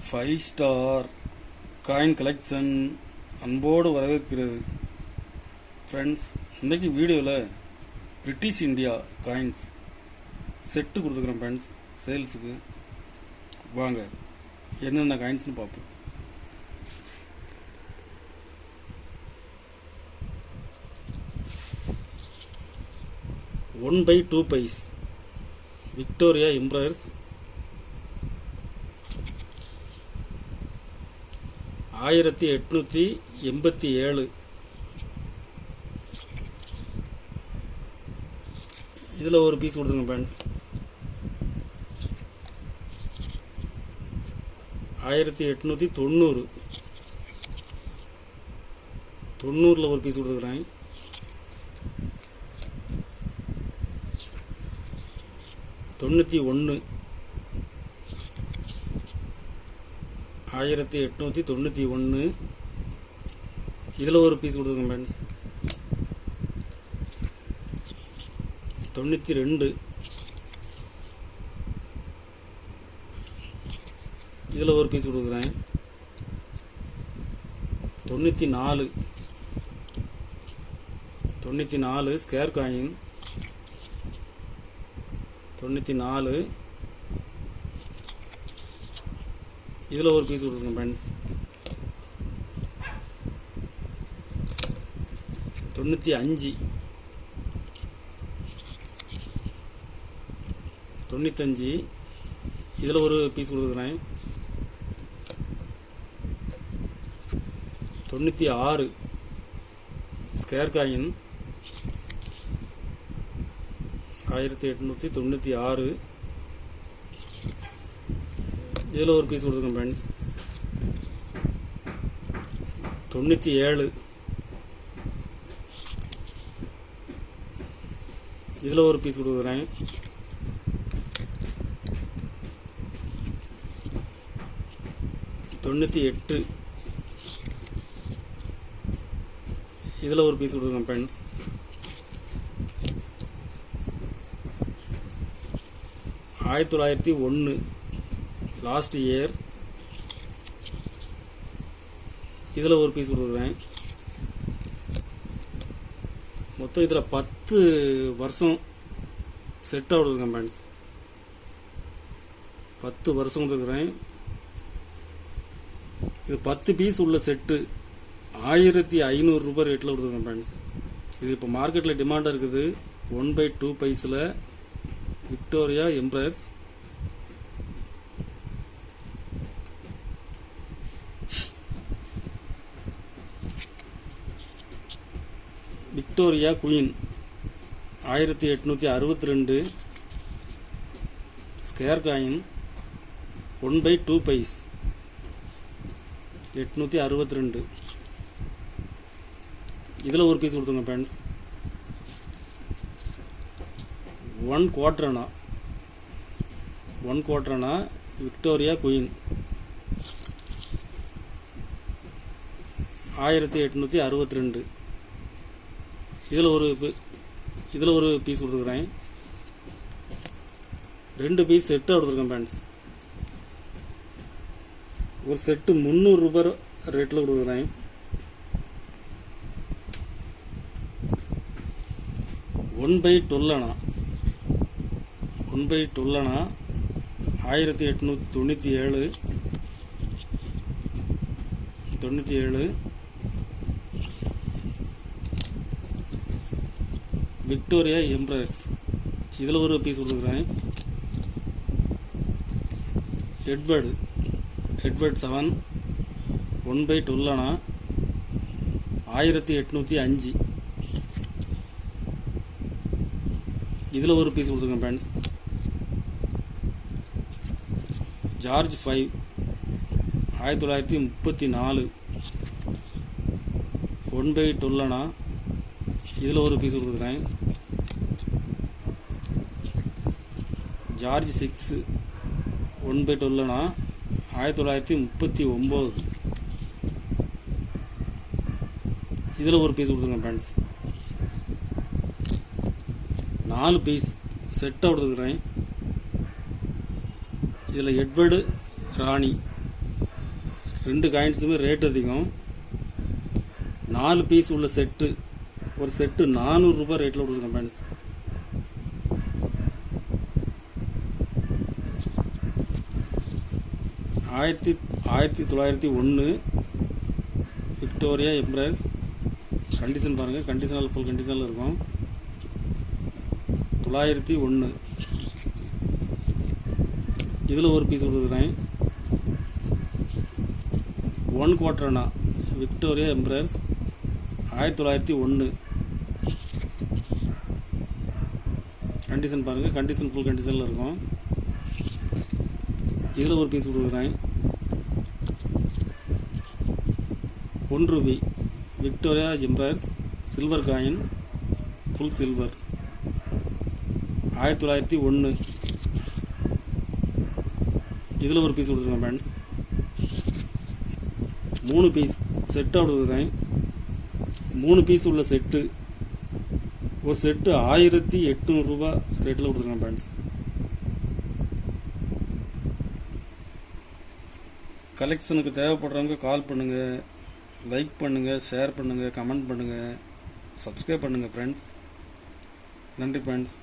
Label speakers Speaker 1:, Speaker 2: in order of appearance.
Speaker 1: 5 star coin collection அன்போடு வரவேற்கிறது. Friends, இன்றைக்கி வீடியோவில் பிரிட்டிஷ் இந்தியா காயின்ஸ் செட்டு கொடுத்துக்கிறேன் ஃப்ரெண்ட்ஸ் சேல்ஸுக்கு. வாங்க என்னென்ன காயின்ஸ்னு பார்ப்போம். One by 2 pice Victoria empress 1887. இதில் ஒரு பீஸ் கொடுத்துருங்க ஃப்ரெண்ட்ஸ். 1890 90ல் ஒரு பீஸ் கொடுத்துருக்குறேன். 91 1891 இதில் ஒரு பீஸ் கொடுத்துருக்கேன் ஃப்ரெண்ட்ஸ். 92 இதில் ஒரு பீஸ் கொடுக்குறேன். 94 ஸ்கேர் காயின் 94 இதில் ஒரு பீஸ் கொடுக்குறேன் ஃப்ரெண்ட்ஸ். 95 இதில் ஒரு பீஸ் கொடுக்குறேன். 96 ஸ்கேர் காயின் 1896 இதில் ஒரு பீஸ் கொடுத்துருக்கேன் ஃப்ரெண்ட்ஸ். 97 இதில் ஒரு பீஸ் கொடுக்குறேன். 98 இதில் ஒரு பீஸ் கொடுக்குறேன் ஃப்ரெண்ட்ஸ். 1901 லாஸ்ட் இயர் இதில் ஒரு பீஸ் கொடுக்குறேன். மொத்தம் இதில் 10 வருஷம் செட்டாக கொடுக்குறேன் ஃப்ரெண்ட்ஸ். 10 வருஷம் கொடுக்குறேன். இது 10 பீஸ் உள்ள செட்டு 1500 ரூபாய் ரேட்டில் கொடுக்குறேன் ஃப்ரெண்ட்ஸ். இது இப்போ மார்க்கெட்டில் டிமாண்டாக இருக்குது. 1 பை 2 பைஸில் Victoria empress Victoria queen 1862 square coin 1 by 2 pice 862 இதில் ஒரு பீஸ் கொடுத்துருங்க friends. 1 quarter anna Victoria queen 1862 இதில் ஒரு பீஸ் கொடுத்துருக்குறேன். 2 பீஸ் செட்டாக கொடுத்துருக்கேன் ஃப்ரெண்ட்ஸ். ஒரு செட்டு 300 ரூபாய் ரேட்டில் கொடுக்குறேன். 1 பை 12 அணா 1897 விக்டோரியா எம்ப்ரயர்ஸ் இதில் ஒரு பீஸ் கொடுக்குறேன். எட்வர்ட் 7 1 பை 12 அணா 1805 இதில் ஒரு பீஸ் கொடுத்துருக்கேன் ஃப்ரெண்ட்ஸ். ஜார்ஜ் 5 1934 1 பை 12 அணா இதில் ஒரு பீஸ் கொடுக்குறேன். ஜார்ஜ் 6 1 பை 12 அணா 1939 இதில் ஒரு பீஸ் கொடுத்துருக்கேன் ஃப்ரெண்ட்ஸ். 4 பீஸ் செட்டாக கொடுத்துருக்குறேன். இதில் எட்வர்டு ராணி 2 காயின்ஸுமே ரேட் அதிகம். 4 பீஸ் உள்ள செட்டு, ஒரு செட்டு 400 ரூபாய் ரேட்டில் கொடுத்துருக்கேன் ஃப்ரெண்ட்ஸ். ஆயிரத்தி 1901 விக்டோரியா எம்ப்ரஸ். கண்டிஷன் பாருங்கள், கண்டிஷனல் ஃபுல் கண்டிஷனில் இருக்கும். 901 இதில் ஒரு பீஸ் கொடுத்துருக்கேன். 1 குவார்டர்னா விக்டோரியா எம்ப்ரஸ் 1901. கண்டிஷன் பாருங்கள், கண்டிஷன் ஃபுல் கண்டிஷனில் இருக்கும். இதில் ஒரு பீஸ் கொடுக்குறேன். 1 Ruby Victoria empires silver coin, full silver 1901. இதில் ஒரு பீஸ் கொடுத்துருக்கேன் ஃப்ரெண்ட்ஸ். 3 பீஸ் செட்டாக கொடுத்துருக்கேன். 3 பீஸ் உள்ள செட்டு, ஒரு செட்டு 1800 ரூபா ரேட்டில் கொடுத்துருக்கேன் ஃப்ரெண்ட்ஸ். கலெக்ஷனுக்கு தேவைப்படுறவங்க கால் பண்ணுங்கள், லைக் பண்ணுங்கள், ஷேர் பண்ணுங்கள், கமெண்ட் பண்ணுங்கள், சப்ஸ்கிரைப் பண்ணுங்கள் ஃப்ரெண்ட்ஸ். நன்றி ஃப்ரெண்ட்ஸ்.